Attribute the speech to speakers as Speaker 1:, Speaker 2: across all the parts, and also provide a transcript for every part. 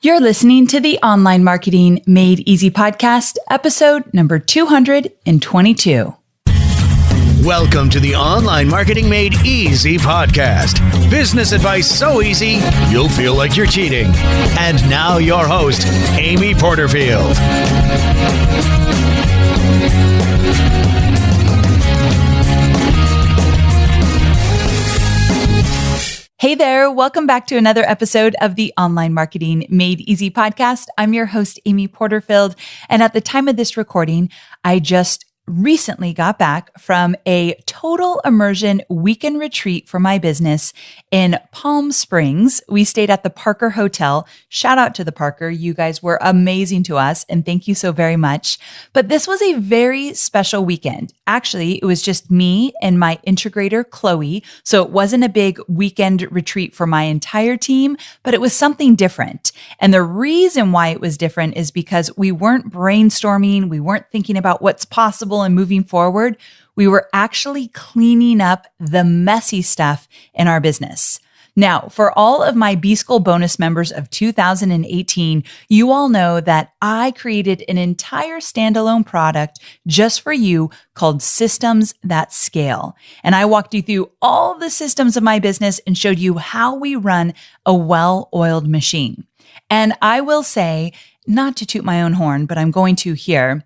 Speaker 1: You're listening to the Online Marketing Made Easy podcast, episode number 222.
Speaker 2: Welcome to the Online Marketing Made Easy podcast. Business advice so easy, you'll feel like you're cheating. And now your host, Amy Porterfield.
Speaker 1: Hey there, welcome back to another episode of the Online Marketing Made Easy podcast. I'm your host, Amy Porterfield, and at the time of this recording, I just recently got back from a total immersion weekend retreat for my business in Palm Springs. We stayed at the Parker Hotel. Shout out to the Parker. You guys were amazing to us, and thank you so very much. But this was a very special weekend. Actually, it was just me and my integrator, Chloe. So it wasn't a big weekend retreat for my entire team, but it was something different. And the reason why it was different is because we weren't brainstorming. We weren't thinking about what's possible and moving forward. We were actually cleaning up the messy stuff in our business. Now, for all of my B-School bonus members of 2018, you all know that I created an entire standalone product just for you called Systems That Scale. And I walked you through all the systems of my business and showed you how we run a well-oiled machine. And I will say, not to toot my own horn, but I'm going to here,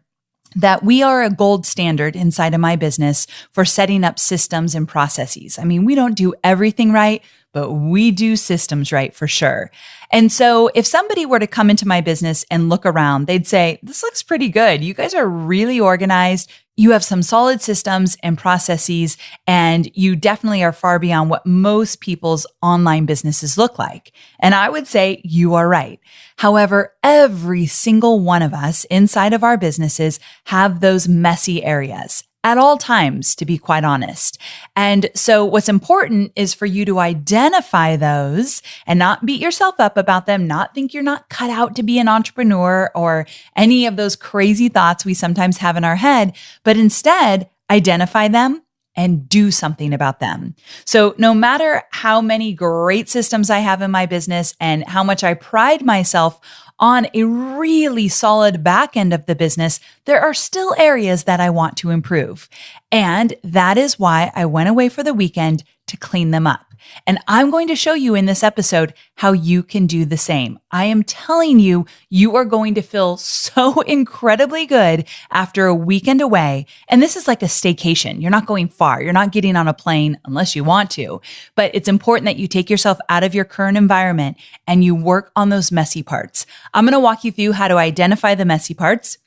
Speaker 1: that we are a gold standard inside of my business for setting up systems and processes. I mean, we don't do everything right, but we do systems right for sure. And so if somebody were to come into my business and look around, they'd say, this looks pretty good. You guys are really organized. You have some solid systems and processes, and you definitely are far beyond what most people's online businesses look like. And I would say you are right. However, every single one of us inside of our businesses have those messy areas at all times, to be quite honest. And so what's important is for you to identify those and not beat yourself up about them, not think you're not cut out to be an entrepreneur or any of those crazy thoughts we sometimes have in our head, but instead identify them and do something about them. So no matter how many great systems I have in my business and how much I pride myself on a really solid back end of the business, there are still areas that I want to improve. And that is why I went away for the weekend to clean them up. And I'm going to show you in this episode how you can do the same. I am telling you, you are going to feel so incredibly good after a weekend away. And this is like a staycation. You're not going far. You're not getting on a plane unless you want to. But it's important that you take yourself out of your current environment and you work on those messy parts. I'm going to walk you through how to identify the messy parts,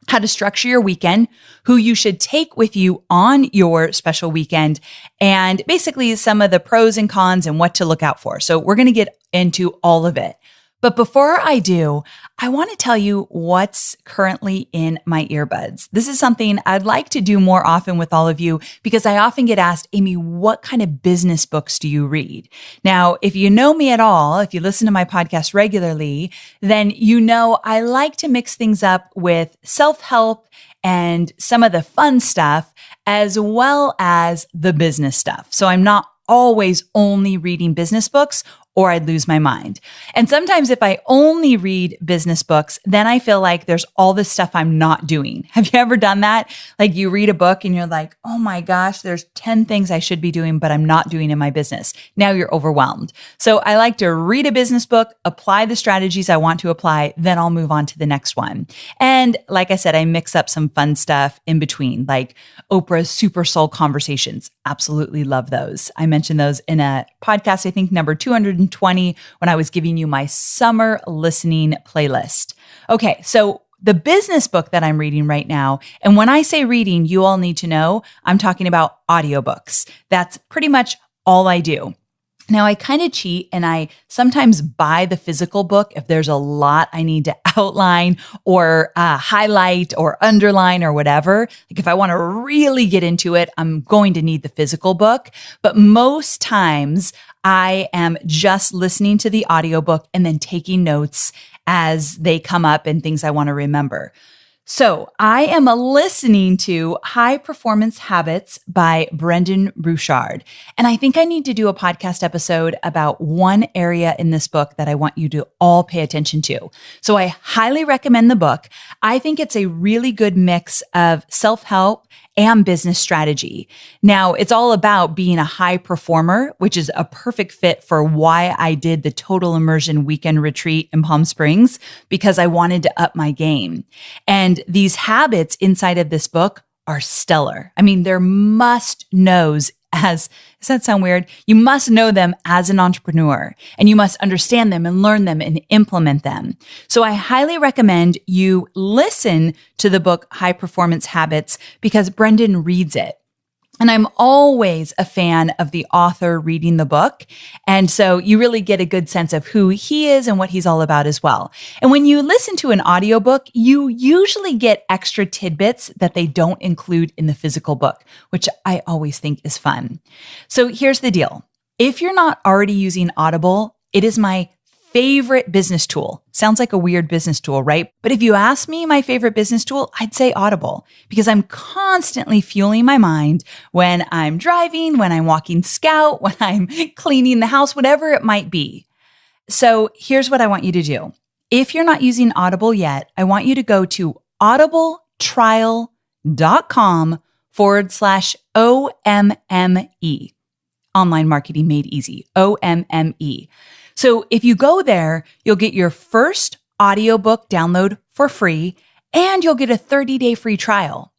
Speaker 1: how to structure your weekend, who you should take with you on your special weekend, and basically some of the pros and cons and what to look out for. So we're going to get into all of it. But before I do, I want to tell you what's currently in my earbuds. This is something I'd like to do more often with all of you because I often get asked, Amy, what kind of business books do you read? Now, if you know me at all, if you listen to my podcast regularly, then you know I like to mix things up with self-help and some of the fun stuff as well as the business stuff. So I'm not always only reading business books or I'd lose my mind. And sometimes if I only read business books, then I feel like there's all this stuff I'm not doing. Have you ever done that? Like you read a book and you're like, oh my gosh, there's 10 things I should be doing, but I'm not doing in my business. Now you're overwhelmed. So I like to read a business book, apply the strategies I want to apply, then I'll move on to the next one. And like I said, I mix up some fun stuff in between, like Oprah's Super Soul Conversations. Absolutely love those. I mentioned those in a podcast, I think number 220, when I was giving you my summer listening playlist. Okay, so the business book that I'm reading right now, and when I say reading, you all need to know, I'm talking about audiobooks. That's pretty much all I do. Now, I kind of cheat and I sometimes buy the physical book if there's a lot I need to outline or highlight or underline or whatever. Like if I want to really get into it, I'm going to need the physical book. But most times I am just listening to the audiobook and then taking notes as they come up and things I want to remember. So I am listening to High Performance Habits by Brendon Burchard. And I think I need to do a podcast episode about one area in this book that I want you to all pay attention to. So I highly recommend the book. I think it's a really good mix of self-help and business strategy. Now, it's all about being a high performer, which is a perfect fit for why I did the Total Immersion weekend retreat in Palm Springs, because I wanted to up my game. And these habits inside of this book are stellar. I mean, they're must-knows does that sound weird? You must know them as an entrepreneur, and you must understand them and learn them and implement them. So I highly recommend you listen to the book High Performance Habits because Brendon reads it. And I'm always a fan of the author reading the book. And so you really get a good sense of who he is and what he's all about as well. And when you listen to an audiobook, you usually get extra tidbits that they don't include in the physical book, which I always think is fun. So here's the deal. If you're not already using Audible, it is my favorite business tool. Sounds like a weird business tool, right? But if you ask me my favorite business tool, I'd say Audible, because I'm constantly fueling my mind when I'm driving, when I'm walking Scout, when I'm cleaning the house, whatever it might be. So here's what I want you to do. If you're not using Audible yet, I want you to go to audibletrial.com/OMME. Online Marketing Made Easy, OMME. So if you go there, you'll get your first audiobook download for free, and you'll get a 30-day free trial.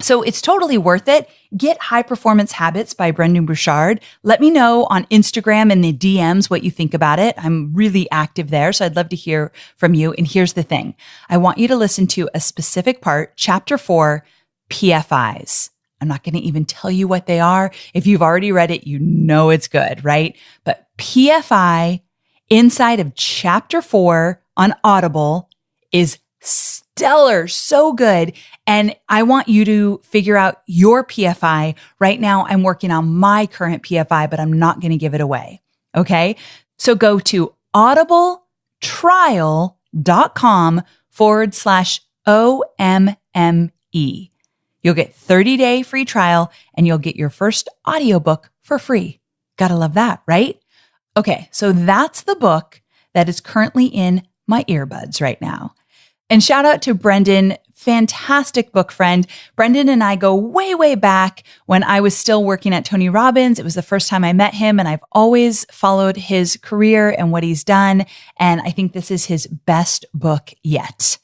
Speaker 1: So it's totally worth it. Get High Performance Habits by Brendon Burchard. Let me know on Instagram in the DMs what you think about it. I'm really active there, so I'd love to hear from you. And here's the thing. I want you to listen to a specific part, Chapter 4, PFIs. I'm not going to even tell you what they are. If you've already read it, you know it's good, right? But PFI inside of Chapter 4 on Audible is stellar, so good. And I want you to figure out your PFI. Right now, I'm working on my current PFI, but I'm not going to give it away. Okay. So go to audibletrial.com/OMME. You'll get 30-day free trial and you'll get your first audiobook for free. Gotta love that, right? Okay, so that's the book that is currently in my earbuds right now. And shout out to Brendon, fantastic book friend. Brendon and I go way, way back when I was still working at Tony Robbins. It was the first time I met him, and I've always followed his career and what he's done. And I think this is his best book yet.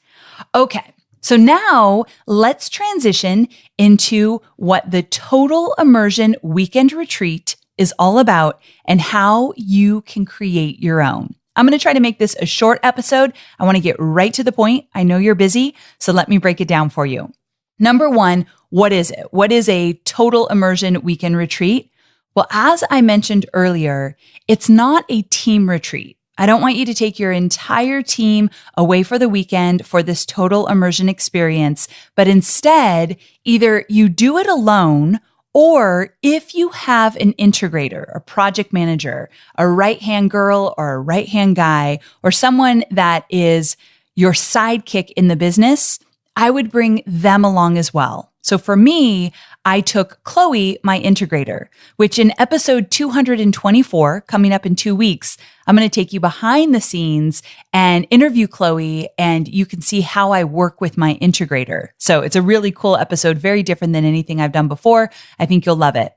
Speaker 1: Okay. So now let's transition into what the Total Immersion Weekend Retreat is all about and how you can create your own. I'm going to try to make this a short episode. I want to get right to the point. I know you're busy, so let me break it down for you. Number one, what is it? What is a Total Immersion Weekend Retreat? Well, as I mentioned earlier, it's not a team retreat. I don't want you to take your entire team away for the weekend for this total immersion experience, but instead, either you do it alone, or if you have an integrator, a project manager, a right-hand girl or a right-hand guy, or someone that is your sidekick in the business, I would bring them along as well. So for me, I took Chloe, my integrator, which in episode 224, coming up in 2 weeks, I'm going to take you behind the scenes and interview Chloe, and you can see how I work with my integrator. So it's a really cool episode, very different than anything I've done before. I think you'll love it.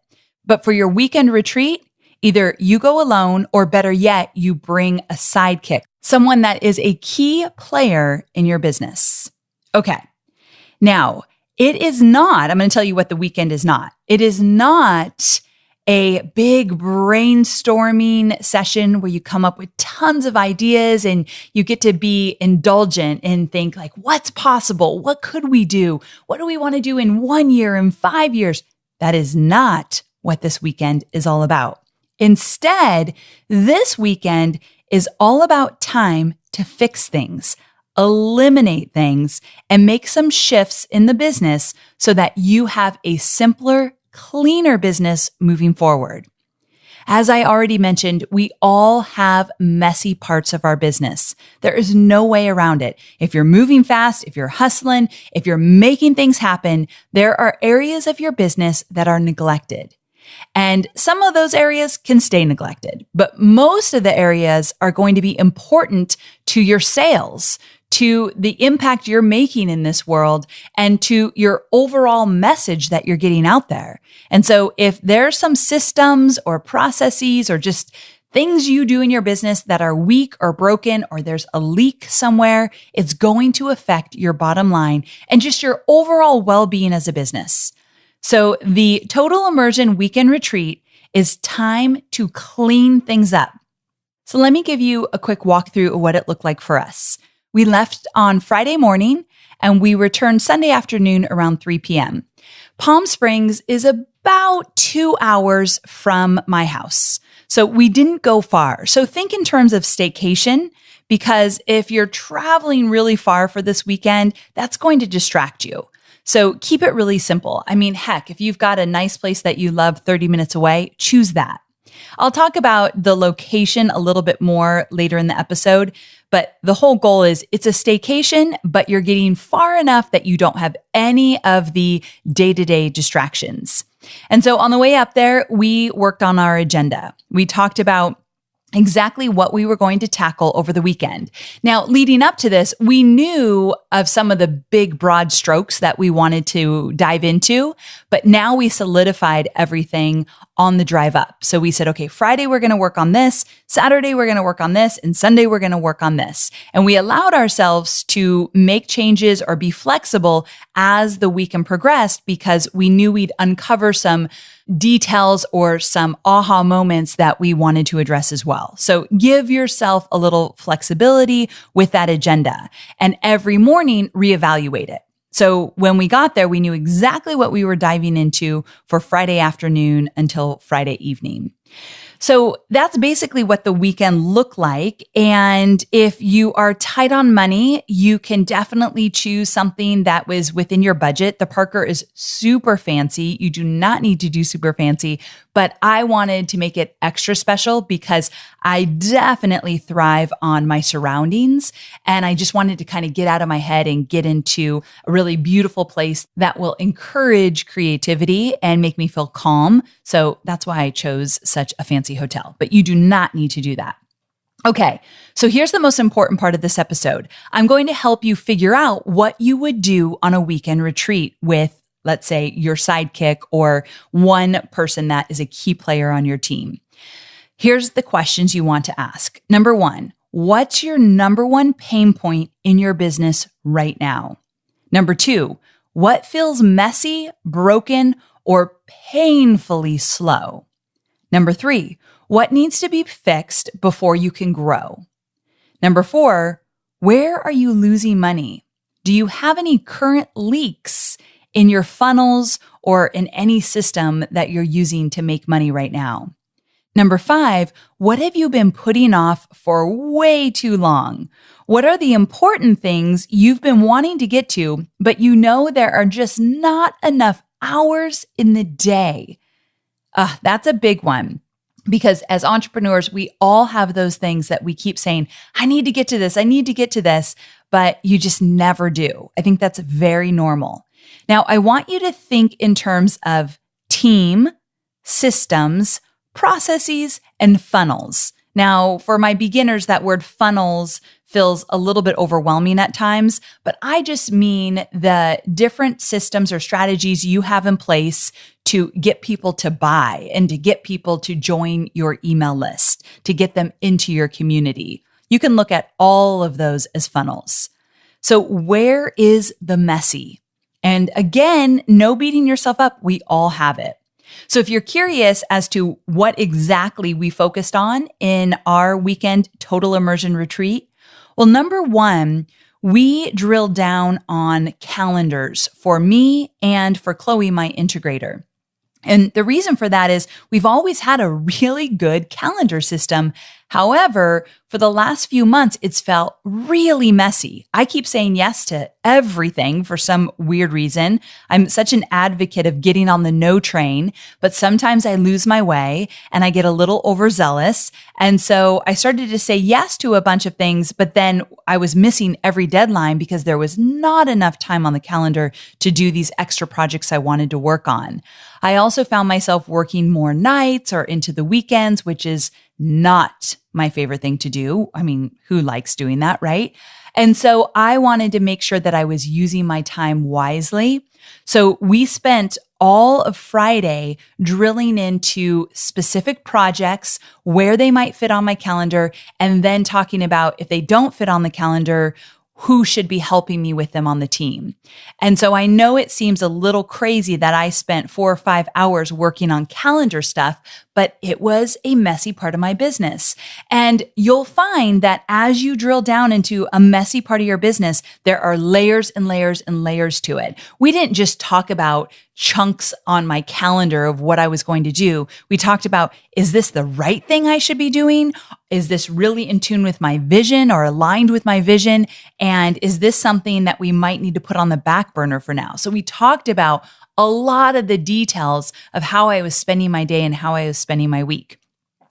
Speaker 1: But for your weekend retreat, either you go alone, or better yet, you bring a sidekick, someone that is a key player in your business. Okay. Now, it is not, I'm going to tell you what the weekend is not. It is not a big brainstorming session where you come up with tons of ideas and you get to be indulgent and think like, what's possible? What could we do? What do we want to do in 1 year, in 5 years? That is not what this weekend is all about. Instead, this weekend is all about time to fix things, eliminate things, and make some shifts in the business so that you have a simpler, cleaner business moving forward. As I already mentioned, we all have messy parts of our business. There is no way around it. If you're moving fast, if you're hustling, if you're making things happen, there are areas of your business that are neglected. And some of those areas can stay neglected, but most of the areas are going to be important to your sales, to the impact you're making in this world, and to your overall message that you're getting out there. And so if there's some systems or processes or just things you do in your business that are weak or broken, or there's a leak somewhere, it's going to affect your bottom line and just your overall well-being as a business. So the Total Immersion Weekend Retreat is time to clean things up. So let me give you a quick walkthrough of what it looked like for us. We left on Friday morning and we returned Sunday afternoon around 3 p.m. Palm Springs is about 2 hours from my house. So we didn't go far. So think in terms of staycation, because if you're traveling really far for this weekend, that's going to distract you. So keep it really simple. I mean, heck, if you've got a nice place that you love 30 minutes away, choose that. I'll talk about the location a little bit more later in the episode, but the whole goal is it's a staycation, but you're getting far enough that you don't have any of the day-to-day distractions. And so on the way up there, we worked on our agenda. We talked about exactly what we were going to tackle over the weekend. Now, leading up to this, we knew of some of the big broad strokes that we wanted to dive into, but now we solidified everything on the drive up. So we said, okay, Friday, we're going to work on this. Saturday, we're going to work on this. And Sunday, we're going to work on this. And we allowed ourselves to make changes or be flexible as the weekend progressed because we knew we'd uncover some details or some aha moments that we wanted to address as well. So give yourself a little flexibility with that agenda and every morning reevaluate it. So when we got there, we knew exactly what we were diving into for Friday afternoon until Friday evening. So that's basically what the weekend looked like. And if you are tight on money, you can definitely choose something that was within your budget. The Parker is super fancy. You do not need to do super fancy, but I wanted to make it extra special because I definitely thrive on my surroundings. And I just wanted to kind of get out of my head and get into a really beautiful place that will encourage creativity and make me feel calm. So that's why I chose such a fancy hotel, but you do not need to do that. Okay, so here's the most important part of this episode. I'm going to help you figure out what you would do on a weekend retreat with, let's say, your sidekick or one person that is a key player on your team. Here's the questions you want to ask. Number one, what's your number one pain point in your business right now? Number two, what feels messy, broken, or painfully slow? Number three, what needs to be fixed before you can grow? Number four, where are you losing money? Do you have any current leaks in your funnels or in any system that you're using to make money right now? Number five, what have you been putting off for way too long? What are the important things you've been wanting to get to, but you know there are just not enough hours in the day? That's a big one. Because as entrepreneurs, we all have those things that we keep saying, I need to get to this, I need to get to this, but you just never do. I think that's very normal. Now, I want you to think in terms of team, systems, processes, and funnels. Now, for my beginners, that word funnels feels a little bit overwhelming at times, but I just mean the different systems or strategies you have in place to get people to buy and to get people to join your email list, to get them into your community. You can look at all of those as funnels. So where is the messy? And again, no beating yourself up. We all have it. So if you're curious as to what exactly we focused on in our weekend total immersion retreat, well, number one, we drilled down on calendars for me and for Chloe, my integrator. And the reason for that is we've always had a really good calendar system. However, for the last few months, it's felt really messy. I keep saying yes to everything for some weird reason. I'm such an advocate of getting on the no train, but sometimes I lose my way and I get a little overzealous. And so I started to say yes to a bunch of things, but then I was missing every deadline because there was not enough time on the calendar to do these extra projects I wanted to work on. I also found myself working more nights or into the weekends, which is not my favorite thing to do. I mean, who likes doing that, right? And so I wanted to make sure that I was using my time wisely. So we spent all of Friday drilling into specific projects, where they might fit on my calendar, and then talking about if they don't fit on the calendar, who should be helping me with them on the team. And so I know it seems a little crazy that I spent 4 or 5 hours working on calendar stuff, but it was a messy part of my business. And you'll find that as you drill down into a messy part of your business, there are layers and layers and layers to it. We didn't just talk about chunks on my calendar of what I was going to do. We talked about, is this the right thing I should be doing? Is this really in tune with my vision or aligned with my vision? And is this something that we might need to put on the back burner for now? So we talked about a lot of the details of how I was spending my day and how I was spending my week.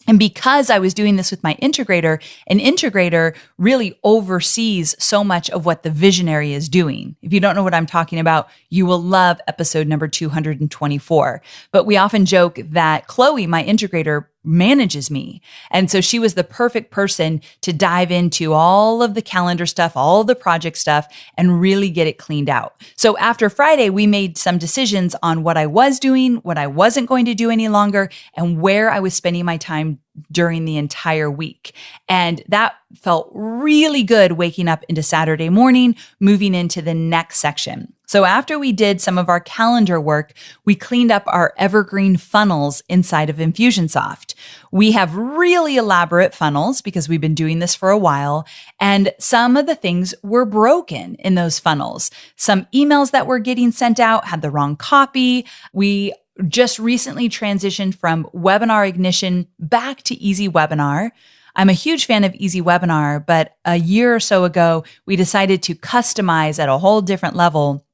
Speaker 1: And because I was doing this with my integrator, an integrator really oversees so much of what the visionary is doing. If you don't know what I'm talking about, you will love episode number 224. But we often joke that Chloe, my integrator, manages me. And so she was the perfect person to dive into all of the calendar stuff, all of the project stuff, and really get it cleaned out. So after Friday, we made some decisions on what I was doing, what I wasn't going to do any longer, and where I was spending my time during the entire week. And that felt really good waking up into Saturday morning, moving into the next section. So after we did some of our calendar work, we cleaned up our evergreen funnels inside of Infusionsoft. We have really elaborate funnels because we've been doing this for a while, and some of the things were broken in those funnels. Some emails that were getting sent out had the wrong copy. We just recently transitioned from Webinar Ignition back to Easy Webinar. I'm a huge fan of Easy Webinar, but a year or so ago, we decided to customize at a whole different level.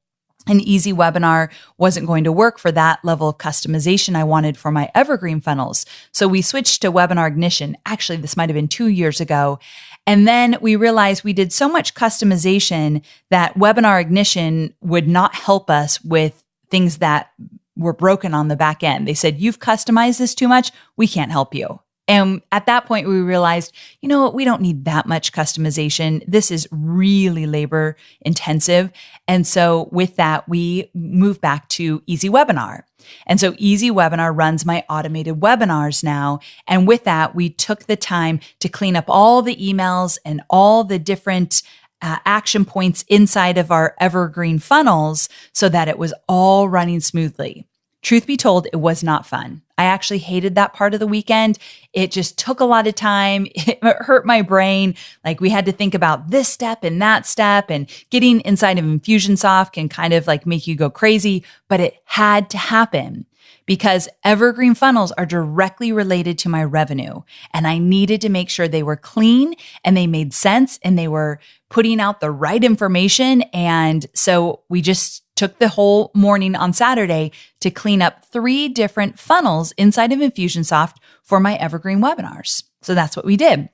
Speaker 1: And Easy Webinar wasn't going to work for that level of customization I wanted for my evergreen funnels. So we switched to Webinar Ignition. Actually, this might have been 2 years ago. And then we realized we did so much customization that Webinar Ignition would not help us with things that were broken on the back end. They said, you've customized this too much. We can't help you. And at that point, we realized, you know what, we don't need that much customization. This is really labor intensive. And so with that, we moved back to Easy Webinar. And so Easy Webinar runs my automated webinars now. And with that, we took the time to clean up all the emails and all the different action points inside of our evergreen funnels so that it was all running smoothly. Truth be told, it was not fun. I actually hated that part of the weekend. It just took a lot of time. It hurt my brain. Like we had to think about this step and that step, and getting inside of Infusionsoft can kind of like make you go crazy, but it had to happen because evergreen funnels are directly related to my revenue. And I needed to make sure they were clean and they made sense and they were putting out the right information. And so we just took the whole morning on Saturday to clean up 3 different funnels inside of Infusionsoft for my evergreen webinars. So that's what we did.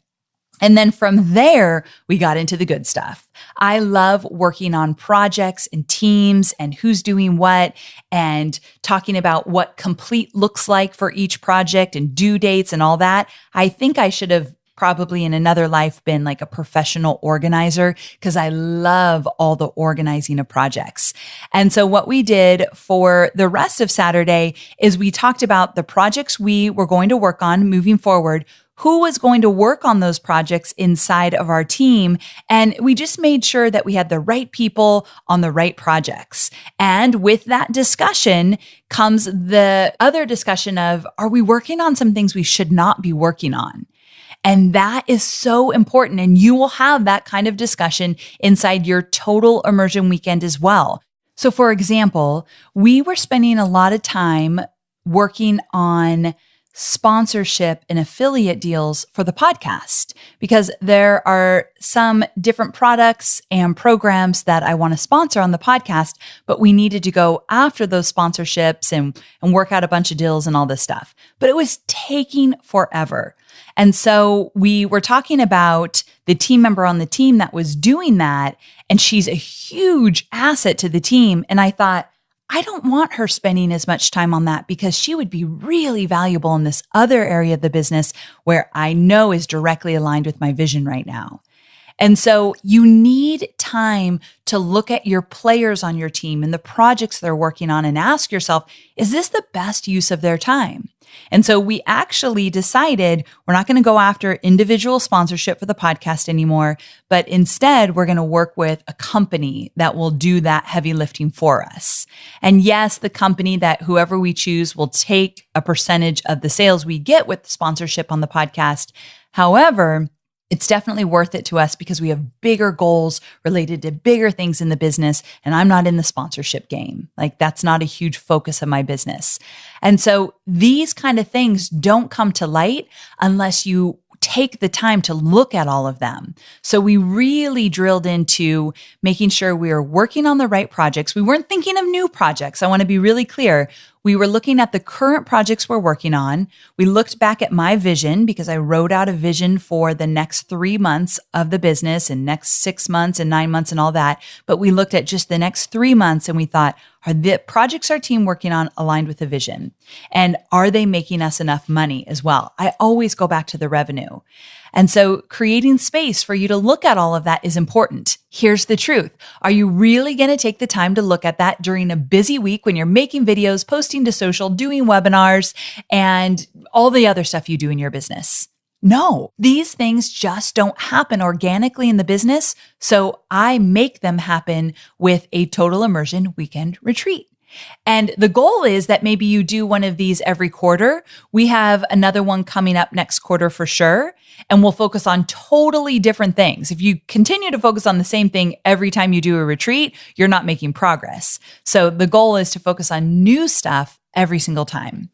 Speaker 1: And then from there, we got into the good stuff. I love working on projects and teams and who's doing what and talking about what complete looks like for each project and due dates and all that. I think I should have probably in another life been like a professional organizer because I love all the organizing of projects. And so what we did for the rest of Saturday is we talked about the projects we were going to work on moving forward, who was going to work on those projects inside of our team. And we just made sure that we had the right people on the right projects. And with that discussion comes the other discussion of, are we working on some things we should not be working on? And that is so important. And you will have that kind of discussion inside your total immersion weekend as well. So for example, we were spending a lot of time working on sponsorship and affiliate deals for the podcast, because there are some different products and programs that I want to sponsor on the podcast, but we needed to go after those sponsorships and work out a bunch of deals and all this stuff. But it was taking forever. And so we were talking about the team member on the team that was doing that, and she's a huge asset to the team. And I thought, I don't want her spending as much time on that because she would be really valuable in this other area of the business where I know is directly aligned with my vision right now. And so you need time to look at your players on your team and the projects they're working on and ask yourself, is this the best use of their time? And so we actually decided we're not going to go after individual sponsorship for the podcast anymore, but instead we're going to work with a company that will do that heavy lifting for us. And yes, the company that whoever we choose will take a percentage of the sales we get with sponsorship on the podcast. However, it's definitely worth it to us because we have bigger goals related to bigger things in the business. And I'm not in the sponsorship game. Like that's not a huge focus of my business. And so these kind of things don't come to light unless you take the time to look at all of them. So we really drilled into making sure we were working on the right projects. We weren't thinking of new projects. I want to be really clear. We were looking at the current projects we're working on. We looked back at my vision because I wrote out a vision for the next 3 months of the business and next 6 months and 9 months and all that. But we looked at just the next 3 months and we thought, are the projects our team working on aligned with the vision? And are they making us enough money as well? I always go back to the revenue. And so creating space for you to look at all of that is important. Here's the truth. Are you really going to take the time to look at that during a busy week when you're making videos, posting to social, doing webinars, and all the other stuff you do in your business? No, these things just don't happen organically in the business. So I make them happen with a total immersion weekend retreat. And the goal is that maybe you do one of these every quarter. We have another one coming up next quarter for sure. And we'll focus on totally different things. If you continue to focus on the same thing every time you do a retreat, you're not making progress. So the goal is to focus on new stuff every single time.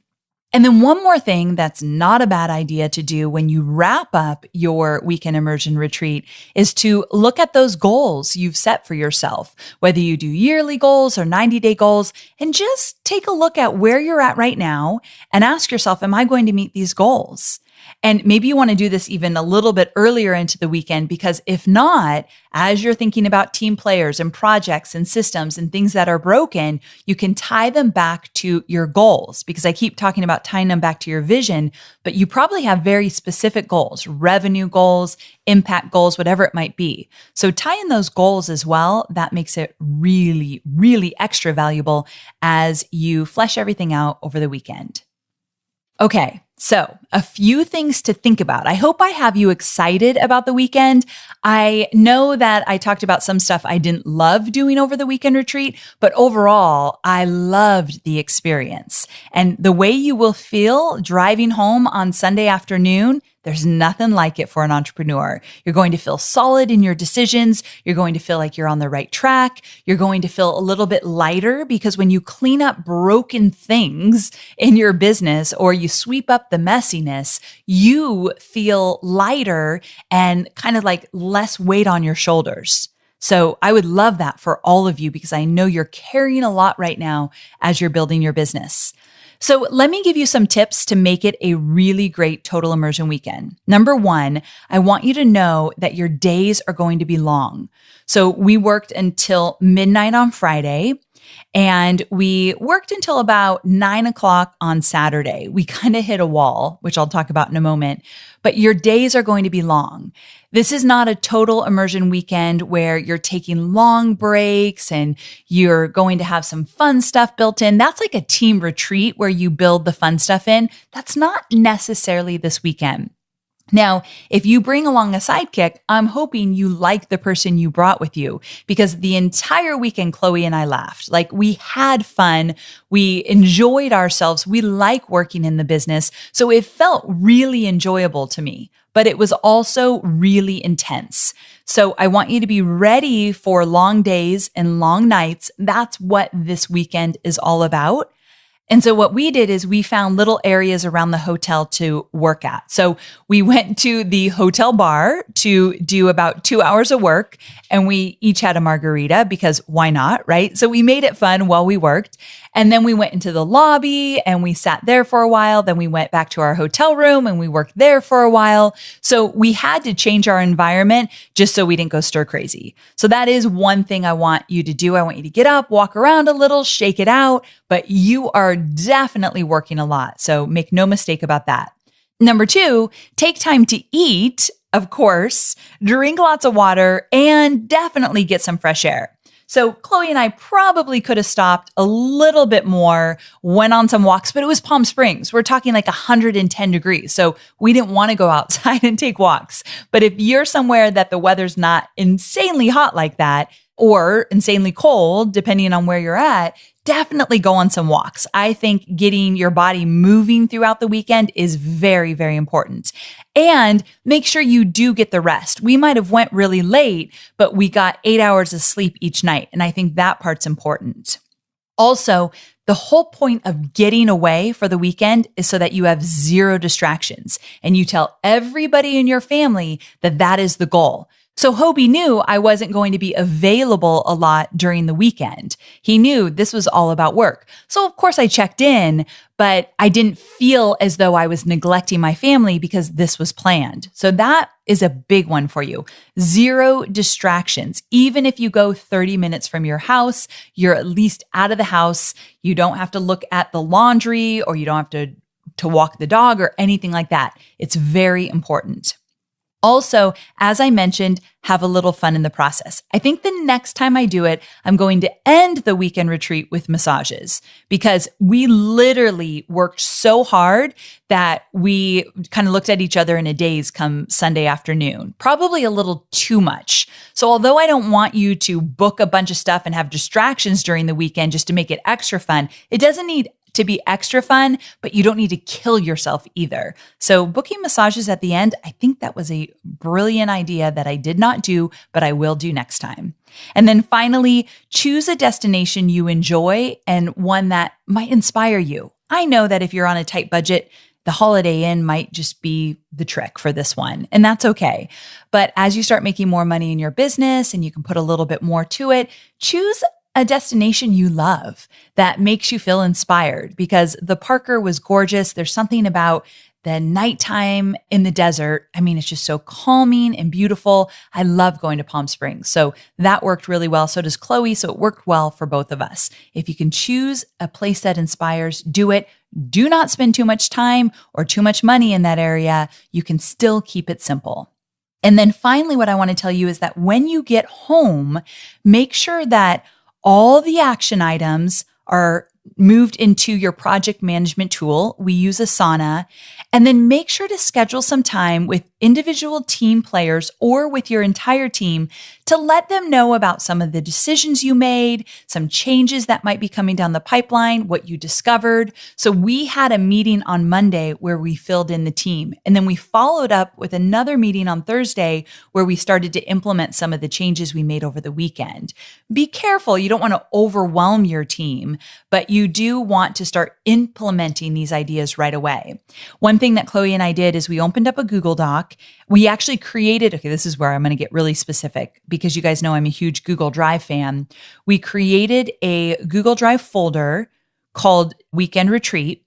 Speaker 1: And then one more thing that's not a bad idea to do when you wrap up your weekend immersion retreat is to look at those goals you've set for yourself, whether you do yearly goals or 90-day goals, and just take a look at where you're at right now and ask yourself, am I going to meet these goals? And maybe you want to do this even a little bit earlier into the weekend, because if not, as you're thinking about team players and projects and systems and things that are broken, you can tie them back to your goals, because I keep talking about tying them back to your vision, but you probably have very specific goals, revenue goals, impact goals, whatever it might be. So tie in those goals as well. That makes it really, really extra valuable as you flesh everything out over the weekend. Okay. So a few things to think about. I hope I have you excited about the weekend. I know that I talked about some stuff I didn't love doing over the weekend retreat, but overall, I loved the experience. And the way you will feel driving home on Sunday afternoon, there's nothing like it for an entrepreneur. You're going to feel solid in your decisions. You're going to feel like you're on the right track. You're going to feel a little bit lighter, because when you clean up broken things in your business or you sweep up the messiness, you feel lighter and kind of like less weight on your shoulders. So I would love that for all of you, because I know you're carrying a lot right now as you're building your business. So let me give you some tips to make it a really great total immersion weekend. Number one, I want you to know that your days are going to be long. So we worked until midnight on Friday, and we worked until about 9 o'clock on Saturday. We kind of hit a wall, which I'll talk about in a moment, but your days are going to be long. This is not a total immersion weekend where you're taking long breaks and you're going to have some fun stuff built in. That's like a team retreat where you build the fun stuff in. That's not necessarily this weekend. Now, if you bring along a sidekick, I'm hoping you like the person you brought with you, because the entire weekend, Chloe and I laughed. Like, we had fun. We enjoyed ourselves. We like working in the business. So it felt really enjoyable to me, but it was also really intense. So I want you to be ready for long days and long nights. That's what this weekend is all about. And so what we did is we found little areas around the hotel to work at. So we went to the hotel bar to do about 2 hours of work, and we each had a margarita because why not, right? So we made it fun while we worked. And then we went into the lobby and we sat there for a while. Then we went back to our hotel room and we worked there for a while. So we had to change our environment just so we didn't go stir crazy. So that is one thing I want you to do. I want you to get up, walk around a little, shake it out, but you are definitely working a lot. So make no mistake about that. Number 2, take time to eat, of course, drink lots of water, and definitely get some fresh air. So Chloe and I probably could have stopped a little bit more, went on some walks, but it was Palm Springs. We're talking like 110 degrees. So we didn't want to go outside and take walks. But if you're somewhere that the weather's not insanely hot like that, or insanely cold, depending on where you're at, definitely go on some walks. I think getting your body moving throughout the weekend is very, very important. And make sure you do get the rest. We might have went really late, but we got 8 hours of sleep each night. And I think that part's important. Also, the whole point of getting away for the weekend is so that you have zero distractions and you tell everybody in your family that that is the goal. So Hobie knew I wasn't going to be available a lot during the weekend. He knew this was all about work. So of course I checked in, but I didn't feel as though I was neglecting my family because this was planned. So that is a big one for you. Zero distractions. Even if you go 30 minutes from your house, you're at least out of the house. You don't have to look at the laundry or you don't have to walk the dog or anything like that. It's very important. Also, as I mentioned, have a little fun in the process. I think the next time I do it, I'm going to end the weekend retreat with massages because we literally worked so hard that we kind of looked at each other in a daze come Sunday afternoon, probably a little too much. So although I don't want you to book a bunch of stuff and have distractions during the weekend just to make it extra fun, it doesn't need to be extra fun, but you don't need to kill yourself either. So booking massages at the end, I think that was a brilliant idea that I did not do, but I will do next time. And then finally, choose a destination you enjoy and one that might inspire you. I know that if you're on a tight budget, the Holiday Inn might just be the trick for this one, and that's okay. But as you start making more money in your business and you can put a little bit more to it, choose a destination you love that makes you feel inspired because the Parker was gorgeous. There's something about the nighttime in the desert. I mean, it's just so calming and beautiful. I love going to Palm Springs. So that worked really well. So does Chloe. So it worked well for both of us. If you can choose a place that inspires, do it. Do not spend too much time or too much money in that area. You can still keep it simple. And then finally, what I want to tell you is that when you get home, make sure that all the action items are moved into your project management tool. We use Asana. And then make sure to schedule some time with individual team players or with your entire team to let them know about some of the decisions you made, some changes that might be coming down the pipeline, what you discovered. So we had a meeting on Monday where we filled in the team. And then we followed up with another meeting on Thursday where we started to implement some of the changes we made over the weekend. Be careful. You don't want to overwhelm your team, but you do want to start implementing these ideas right away. One thing that Chloe and I did is we opened up a Google Doc. We actually created, okay, this is where I'm going to get really specific because you guys know I'm a huge Google Drive fan. We created a Google Drive folder called Weekend Retreat.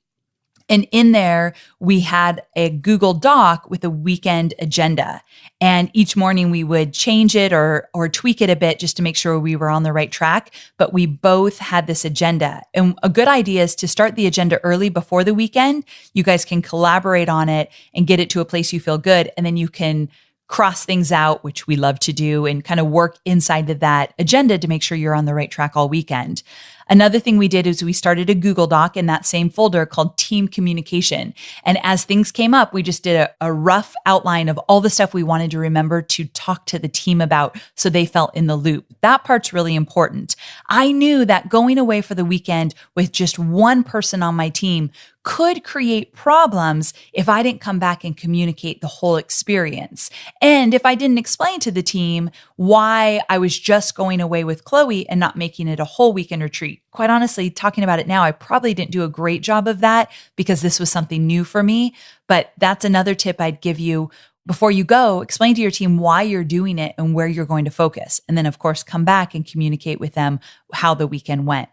Speaker 1: And in there, we had a Google Doc with a weekend agenda. And each morning we would change it or tweak it a bit just to make sure we were on the right track. But we both had this agenda. And a good idea is to start the agenda early before the weekend. You guys can collaborate on it and get it to a place you feel good. And then you can cross things out, which we love to do, and kind of work inside of that agenda to make sure you're on the right track all weekend. Another thing we did is we started a Google Doc in that same folder called Team Communication. And as things came up, we just did a rough outline of all the stuff we wanted to remember to talk to the team about so they felt in the loop. That part's really important. I knew that going away for the weekend with just one person on my team could create problems if I didn't come back and communicate the whole experience. And if I didn't explain to the team why I was just going away with Chloe and not making it a whole weekend retreat. retreat. Quite honestly, talking about it now, I probably didn't do a great job of that because this was something new for me. But that's another tip I'd give you. Before you go, explain to your team why you're doing it and where you're going to focus. And then, of course, come back and communicate with them how the weekend went.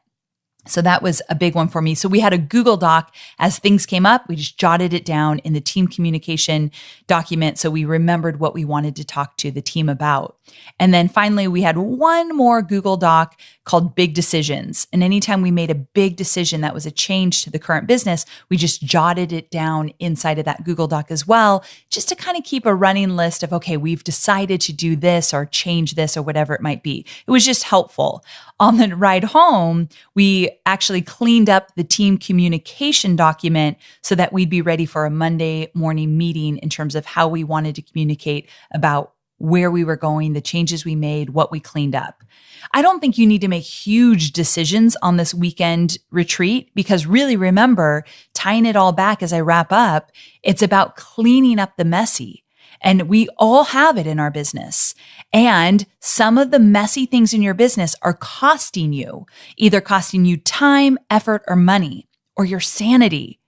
Speaker 1: So that was a big one for me. So we had a Google Doc as things came up. We just jotted it down in the team communication document. So we remembered what we wanted to talk to the team about. And then finally, we had one more Google Doc called Big Decisions. And anytime we made a big decision that was a change to the current business, we just jotted it down inside of that Google Doc as well, just to kind of keep a running list of, okay, we've decided to do this or change this or whatever it might be. It was just helpful. On the ride home, we actually cleaned up the team communication document so that we'd be ready for a Monday morning meeting in terms of how we wanted to communicate about where we were going, the changes we made, what we cleaned up. I don't think you need to make huge decisions on this weekend retreat because really remember, tying it all back as I wrap up, it's about cleaning up the messy. And we all have it in our business. And some of the messy things in your business are costing you, either costing you time, effort, or money, or your sanity.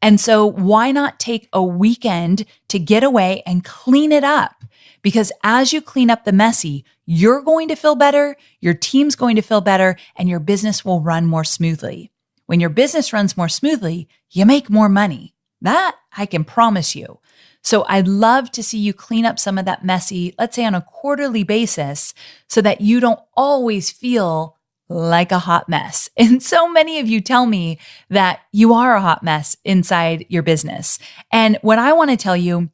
Speaker 1: And so why not take a weekend to get away and clean it up? Because as you clean up the messy, you're going to feel better, your team's going to feel better, and your business will run more smoothly. When your business runs more smoothly, you make more money. That I can promise you. So I'd love to see you clean up some of that messy, let's say on a quarterly basis, so that you don't always feel like a hot mess. And so many of you tell me that you are a hot mess inside your business. And what I want to tell you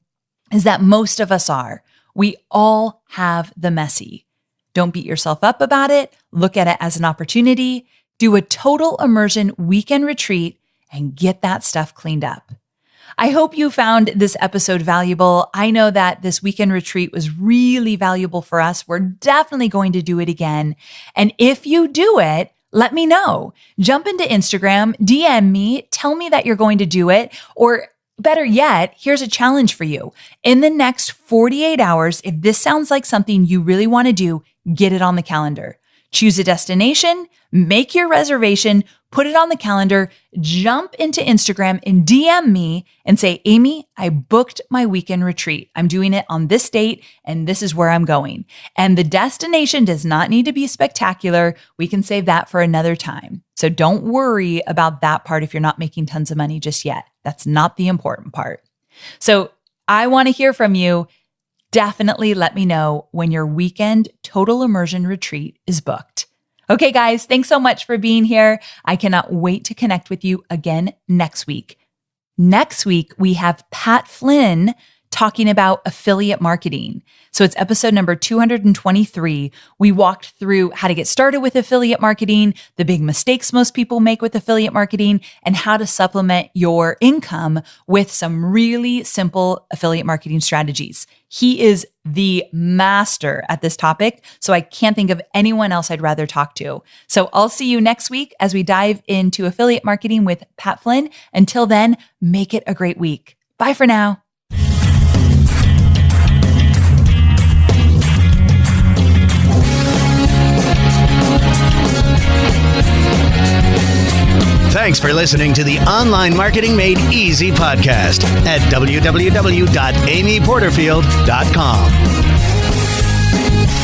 Speaker 1: is that most of us are. We all have the messy. Don't beat yourself up about it. Look at it as an opportunity. Do a total immersion weekend retreat and get that stuff cleaned up. I hope you found this episode valuable. I know that this weekend retreat was really valuable for us. We're definitely going to do it again. And if you do it, let me know. Jump into Instagram, DM me, tell me that you're going to do it. Or better yet, here's a challenge for you. In the next 48 hours, if this sounds like something you really want to do, get it on the calendar. Choose a destination, make your reservation, put it on the calendar, jump into Instagram and DM me and say, Amy, I booked my weekend retreat. I'm doing it on this date and this is where I'm going. And the destination does not need to be spectacular. We can save that for another time. So don't worry about that part if you're not making tons of money just yet. That's not the important part. So I want to hear from you. Definitely let me know when your weekend total immersion retreat is booked. Okay, guys, thanks so much for being here. I cannot wait to connect with you again next week. Next week, we have Pat Flynn talking about affiliate marketing. So it's episode number 223. We walked through how to get started with affiliate marketing, the big mistakes most people make with affiliate marketing, and how to supplement your income with some really simple affiliate marketing strategies. He is the master at this topic, so I can't think of anyone else I'd rather talk to. So I'll see you next week as we dive into affiliate marketing with Pat Flynn. Until then, make it a great week. Bye for now.
Speaker 2: Thanks for listening to the Online Marketing Made Easy podcast at www.amyporterfield.com.